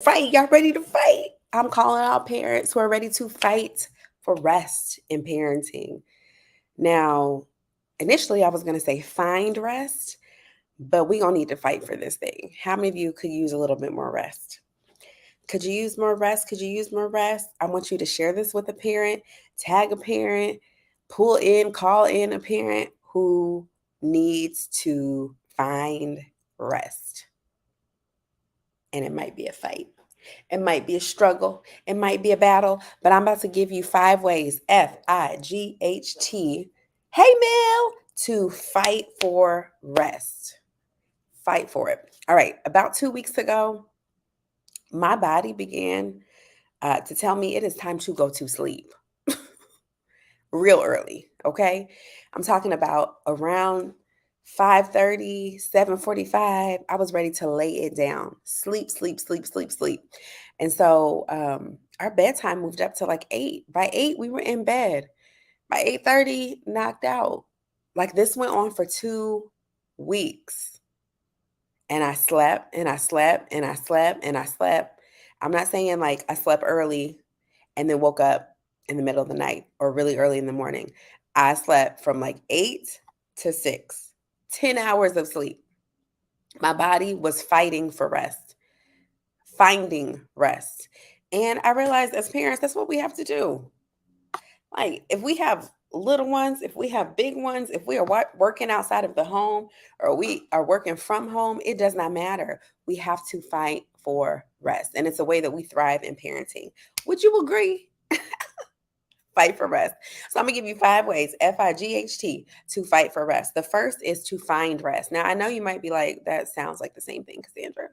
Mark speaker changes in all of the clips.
Speaker 1: Fight. Y'all ready to fight? I'm calling out parents who are ready to fight for rest in parenting. Now, initially, I was going to say find rest, but we going to need to fight for this thing. How many of you could use a little bit more rest? Could you use more rest? Could you use more rest? I want you to share this with a parent, tag a parent, pull in, call in a parent who needs to find rest. And it might be a fight. It might be a struggle. It might be a battle, but I'm about to give you 5 ways, FIGHT, hey, Mel, to fight for rest. Fight for it. All right. About 2 weeks ago, my body began to tell me it is time to go to sleep real early. Okay. I'm talking about around 5:30, 7:45. I was ready to lay it down. Sleep, sleep, sleep, sleep, sleep. And so our bedtime moved up to like 8. By 8, we were in bed. By 8:30, knocked out. Like this went on for 2 weeks. And I slept and I slept and I slept and I slept. I'm not saying like I slept early and then woke up in the middle of the night or really early in the morning. I slept from like 8 to 6, 10 hours of sleep. My body was fighting for rest, finding rest. And I realized as parents, that's what we have to do. Like, if we have little ones, if we have big ones, if we are working outside of the home or we are working from home, it does not matter. We have to fight for rest. And it's a way that we thrive in parenting. Would you agree? Fight for rest. So I'm gonna give you 5 ways, FIGHT, to fight for rest. The first is to find rest. Now I know you might be like, that sounds like the same thing, Cassandra.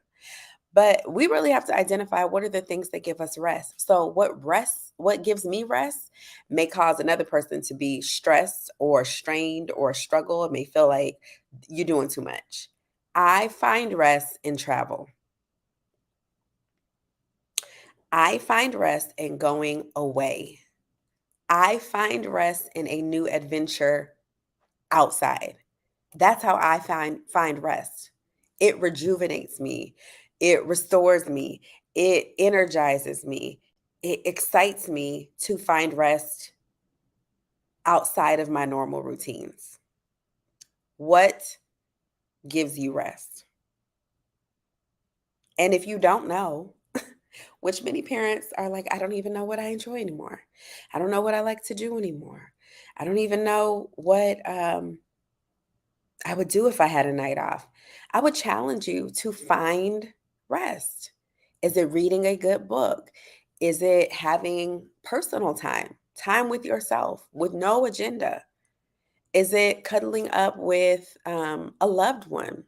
Speaker 1: But we really have to identify what are the things that give us rest. So what gives me rest may cause another person to be stressed or strained or struggle. It may feel like you're doing too much. I find rest in travel. I find rest in going away. I find rest in a new adventure outside. That's how I find rest. It rejuvenates me. It restores me. It energizes me. It excites me to find rest outside of my normal routines. What gives you rest? And if you don't know, which many parents are like, I don't even know what I enjoy anymore. I don't know what I like to do anymore. I don't even know what I would do if I had a night off. I would challenge you to find rest. Is it reading a good book? Is it having personal time, time with yourself with no agenda? Is it cuddling up with a loved one,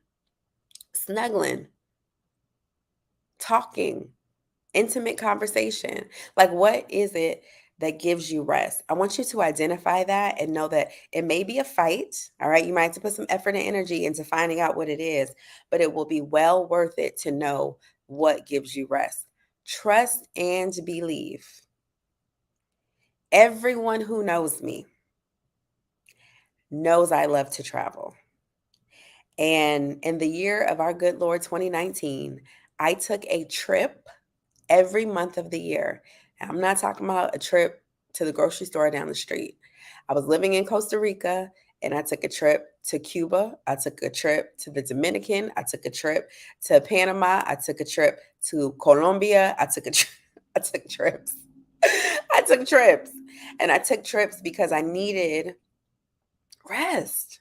Speaker 1: snuggling, talking, intimate conversation? Like, what is it that gives you rest? I want you to identify that and know that it may be a fight. All right. You might have to put some effort and energy into finding out what it is, but it will be well worth it to know what gives you rest. Trust and believe. Everyone who knows me knows I love to travel. And in the year of our good Lord 2019, I took a trip every month of the year. And I'm not talking about a trip to the grocery store down the street. I was living in Costa Rica and I took a trip to Cuba. I took a trip to the Dominican. I took a trip to Panama. I took a trip to Colombia. I took trips. I took trips. And I took trips because I needed rest.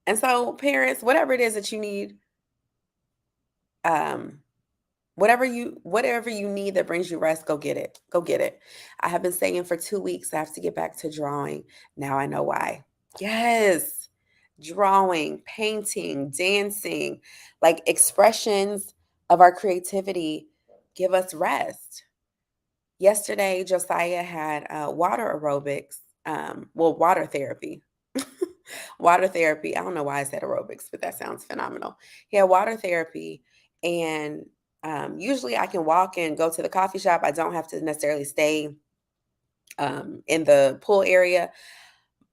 Speaker 1: And so, parents, whatever it is that you need, um, whatever you need that brings you rest, go get it. Go get it. I have been saying for 2 weeks I have to get back to drawing. Now I know why. Yes. Drawing, painting, dancing, like expressions of our creativity give us rest. Yesterday, Josiah had water aerobics, water therapy. Water therapy. I don't know why I said aerobics, but that sounds phenomenal. He had water therapy, and usually I can walk and go to the coffee shop. I don't have to necessarily stay in the pool area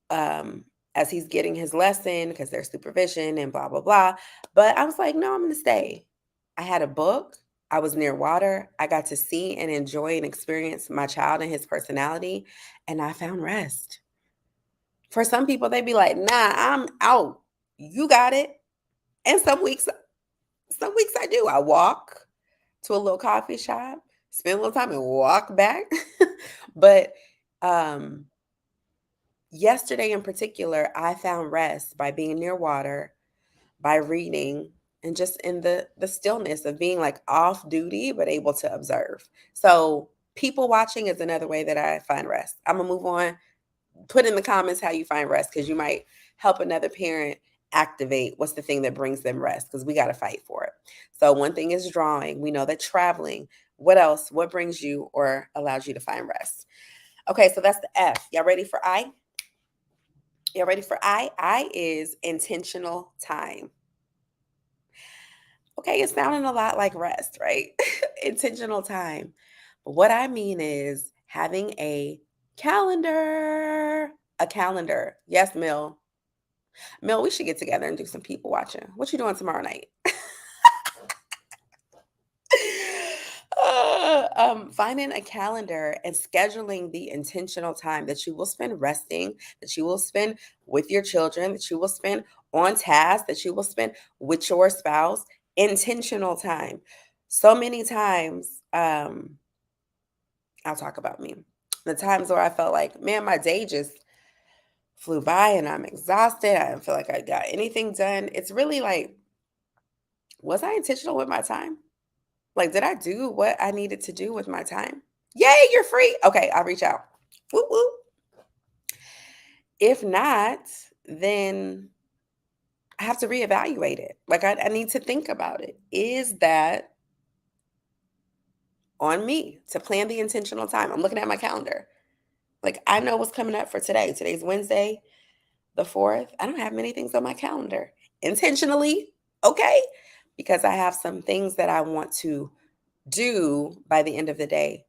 Speaker 1: as he's getting his lesson because there's supervision and blah, blah, blah. But I was like, no, I'm going to stay. I had a book. I was near water. I got to see and enjoy and experience my child and his personality, and I found rest. For some people, they'd be like, "Nah, I'm out. You got it." And some weeks I do. I walk to a little coffee shop, spend a little time, and walk back. But um, yesterday in particular, I found rest by being near water, by reading, and just in the stillness of being like off duty but able to observe. So people watching is another way that I find rest. I'm gonna move on. Put in the comments how you find rest, because you might help another parent activate what's the thing that brings them rest, because we got to fight for it. So one thing is drawing. We know that traveling. What else? What brings you or allows you to find rest? Okay, so that's the F. Y'all ready for I? Y'all ready for I? I is intentional time. Okay, it's sounding a lot like rest, right? Intentional time. But what I mean is having a calendar. A calendar. Yes, Mill. Mill, we should get together and do some people watching. What you doing tomorrow night? Finding a calendar and scheduling the intentional time that you will spend resting, that you will spend with your children, that you will spend on task, that you will spend with your spouse. Intentional time. So many times, I'll talk about me. The times where I felt like, man, my day just flew by and I'm exhausted. I don't feel like I got anything done. It's really like, was I intentional with my time? Like, did I do what I needed to do with my time? Yay, you're free. Okay, I'll reach out. Whoop, whoop. If not, then I have to reevaluate it. Like, I need to think about it. Is that on me to plan the intentional time? I'm looking at my calendar. Like, I know what's coming up for today. Today's Wednesday, the 4th. I don't have many things on my calendar intentionally, okay? Because I have some things that I want to do by the end of the day,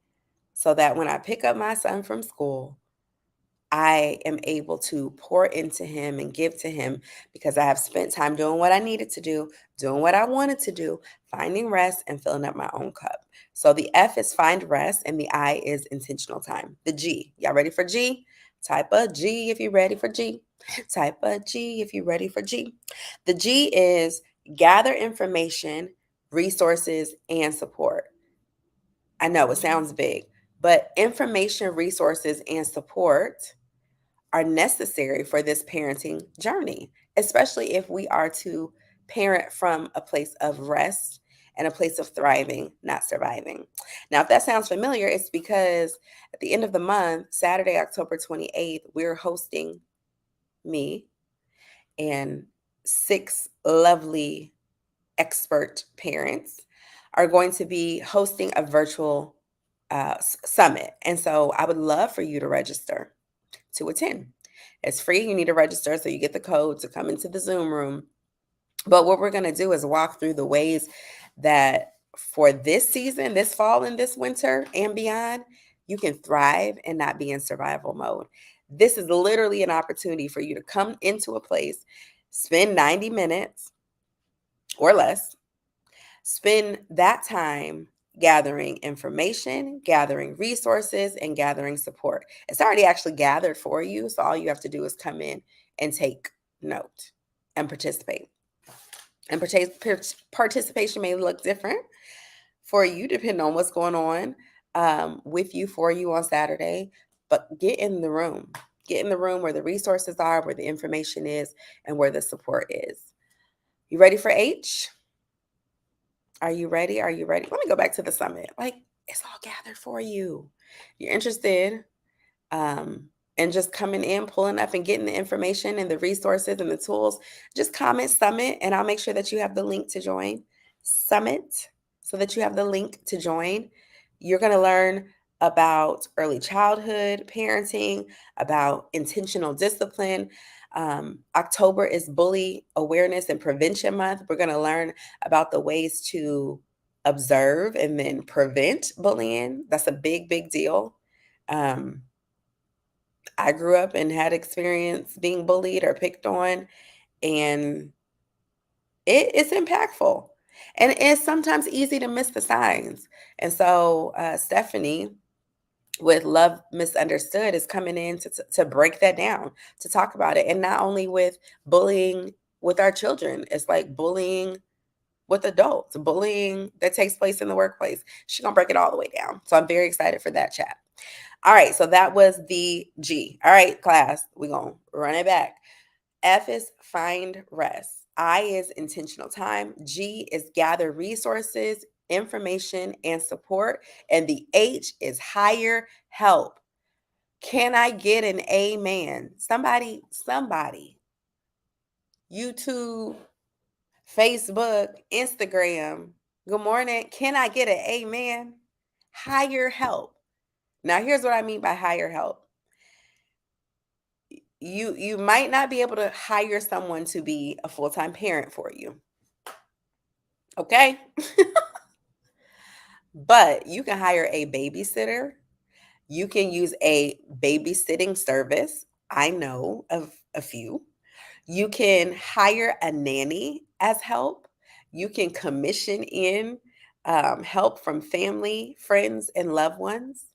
Speaker 1: so that when I pick up my son from school, I am able to pour into him and give to him, because I have spent time doing what I needed to do, doing what I wanted to do, finding rest and filling up my own cup. So the F is find rest and the I is intentional time. The G, y'all ready for G? Type a G if you're ready for G. Type a G if you're ready for G. The G is gather information, resources, and support. I know it sounds big, but information, resources, and support are necessary for this parenting journey, especially if we are to parent from a place of rest and a place of thriving, not surviving. Now, if that sounds familiar, it's because at the end of the month, Saturday, October 28th, we're hosting, me and 6 lovely expert parents are going to be hosting a virtual summit. And so I would love for you to register to attend. It's free. You need to register so you get the code to come into the Zoom room. But what we're going to do is walk through the ways that for this season, this fall and this winter and beyond, you can thrive and not be in survival mode. This is literally an opportunity for you to come into a place, spend 90 minutes or less, spend that time gathering information, gathering resources, and gathering support. It's already actually gathered for you. So all you have to do is come in and take note and participate. And participation may look different for you depending on what's going on with you, for you on Saturday. But get in the room. Get in the room where the resources are, where the information is, and where the support is. You ready for H? Are you ready? Are you ready? Let me go back to the summit. Like, it's all gathered for you. You're interested in just coming in, pulling up, and getting the information and the resources and the tools. Just comment summit, and I'll make sure that you have the link to join summit, so that you have the link to join. You're going to learn about early childhood parenting, about intentional discipline. October is Bully Awareness and Prevention Month. We're going to learn about the ways to observe and then prevent bullying. That's a big, big deal. I grew up and had experience being bullied or picked on, and it's impactful. And it's sometimes easy to miss the signs. And so, Stephanie with Love Misunderstood is coming in to break that down, to talk about it. And not only with bullying with our children, it's like bullying with adults, bullying that takes place in the workplace. She's going to break it all the way down. So I'm very excited for that chat. All right, so that was the G. All right, class, we're going to run it back. F is find rest. I is intentional time. G is gather resources, information, and support. And the H is hire help. Can I get an amen? Somebody, YouTube, Facebook, Instagram. Good morning. Can I get an amen? Hire help. Now, here's what I mean by hire help. You might not be able to hire someone to be a full-time parent for you. Okay? But you can hire a babysitter. You can use a babysitting service. I know of a few. You can hire a nanny as help. You can commission in help from family, friends, and loved ones.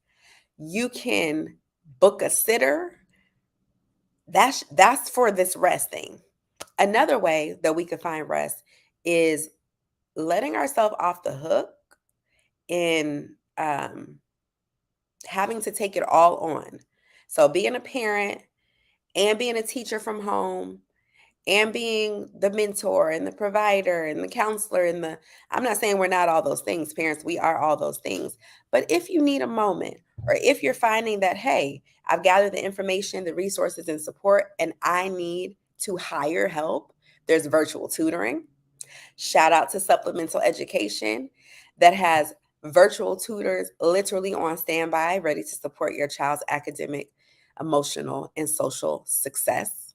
Speaker 1: You can book a sitter. That's for this rest thing. Another way that we could find rest is letting ourselves off the hook in having to take it all on. So being a parent and being a teacher from home and being the mentor and the provider and the counselor and I'm not saying we're not all those things, parents, we are all those things. But if you need a moment, or if you're finding that, hey, I've gathered the information, the resources and support, and I need to hire help, there's virtual tutoring. Shout out to supplemental education that has virtual tutors literally on standby, ready to support your child's academic, emotional, and social success.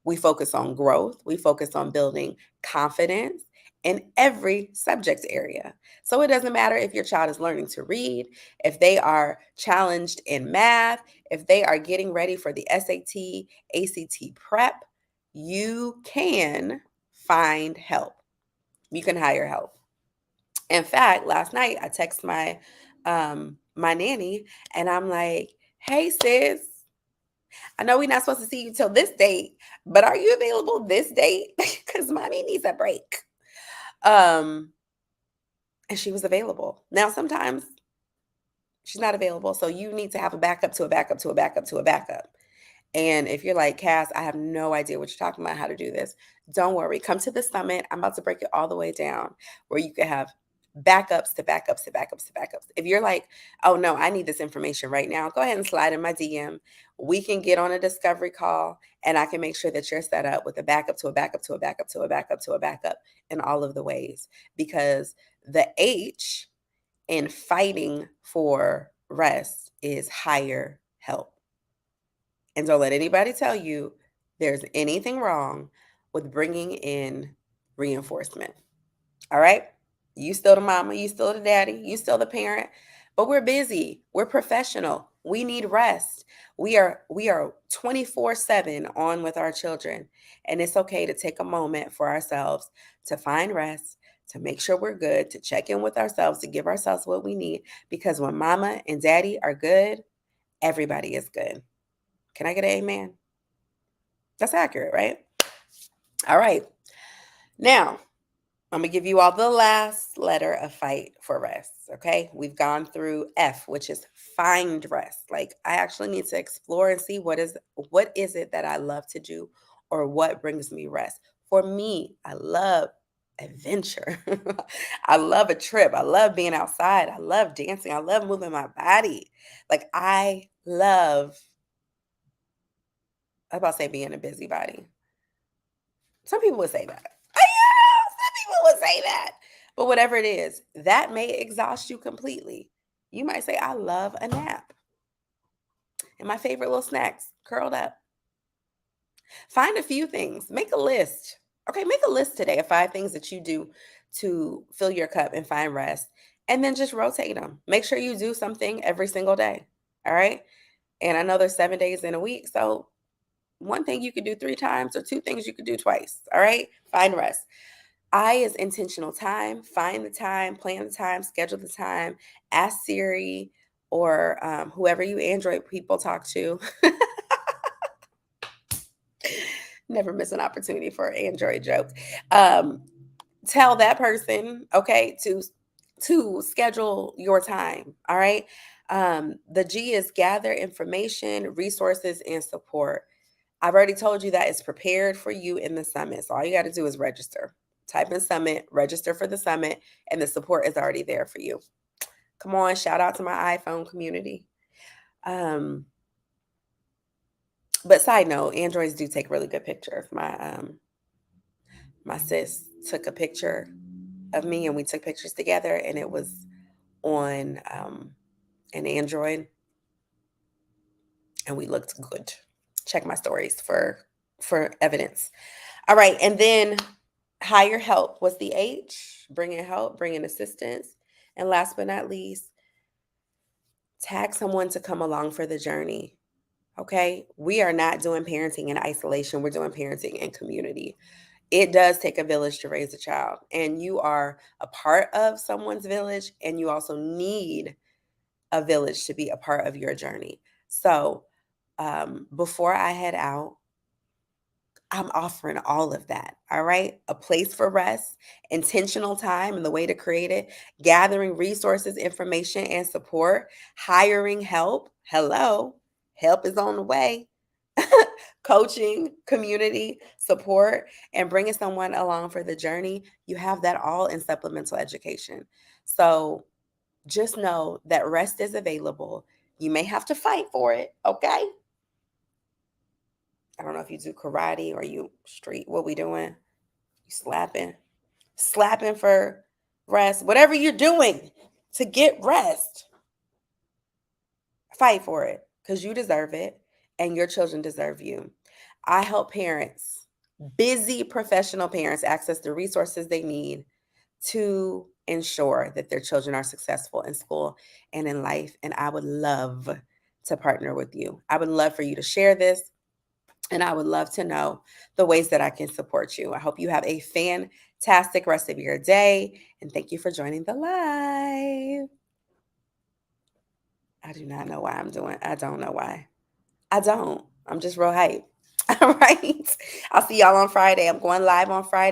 Speaker 1: We focus on growth. We focus on building confidence in every subject area. So it doesn't matter if your child is learning to read, if they are challenged in math, if they are getting ready for the SAT, ACT prep, you can find help. You can hire help. In fact, last night I text my nanny and I'm like, "Hey sis, I know we're not supposed to see you till this date, but are you available this date? Because mommy needs a break." Um, and she was available. Now sometimes she's not available, so you need to have a backup to a backup to a backup to a backup. And if you're like, Cass, I have no idea what you're talking about, how to do this, don't worry. Come to the summit. I'm about to break it all the way down where you can have backups to backups to backups to backups. If you're like, oh no, I need this information right now, go ahead and slide in my DM. We can get on a discovery call and I can make sure that you're set up with a backup to a backup to a backup to a backup to a backup in all of the ways. Because the H in fighting for rest is higher help. And don't let anybody tell you there's anything wrong with bringing in reinforcement. All right? You still the mama, you still the daddy, you still the parent, but we're busy. We're professional. We need rest. We are 24/7 on with our children, and it's okay to take a moment for ourselves to find rest, to make sure we're good, to check in with ourselves, to give ourselves what we need because when mama and daddy are good, everybody is good. Can I get an amen? That's accurate, right? All right. Now, I'm going to give you all the last letter of fight for rest. Okay. We've gone through F, which is find rest. Like I actually need to explore and see what is it that I love to do or what brings me rest. For me, I love adventure. I love a trip. I love being outside. I love dancing. I love moving my body. Like I about to say being a busybody. Some people would say that. Yeah, some people would say that. But whatever it is, that may exhaust you completely. You might say, I love a nap. And my favorite little snacks, curled up. Find a few things. Make a list. Okay, make a list today of 5 things that you do to fill your cup and find rest. And then just rotate them. Make sure you do something every single day. All right. And I know there's 7 days in a week. So one thing you could do 3 times or 2 things you could do twice. All right. Find rest. I is intentional time. Find the time, plan the time, schedule the time. Ask Siri or whoever you Android people talk to. Never miss an opportunity for an Android joke. Um, Tell that person, okay, to schedule your time. All right. The G is gather information, resources, and support. I've already told you that it's prepared for you in the summit. So all you got to do is register. Type in summit, register for the summit, and the support is already there for you. Come on, shout out to my iPhone community. Um, but side note, Androids do take really good pictures. My sis took a picture of me and we took pictures together, and it was on an Android, and we looked good. Check my stories for evidence. All right, and then hire help was the H. Bring in help, bring in assistance, and last but not least, tag someone to come along for the journey. Okay, we are not doing parenting in isolation. We're doing parenting in community. It does take a village to raise a child, and you are a part of someone's village, and you also need a village to be a part of your journey. So, before I head out, I'm offering all of that. All right. A place for rest, intentional time, and the way to create it, gathering resources, information, and support, hiring help. Hello. Help is on the way. Coaching, community support, and bringing someone along for the journey. You have that all in supplemental education. So just know that rest is available. You may have to fight for it. Okay. I don't know if you do karate or you street. What we doing? You slapping for rest. Whatever you're doing to get rest, fight for it because you deserve it and your children deserve you. I help parents, busy professional parents, access the resources they need to ensure that their children are successful in school and in life. And I would love to partner with you. I would love for you to share this. And I would love to know the ways that I can support you. I hope you have a fantastic rest of your day. And thank you for joining the live. I do not know why I'm doing. I don't know why. I don't. I'm just real hype. All right. I'll see y'all on Friday. I'm going live on Friday.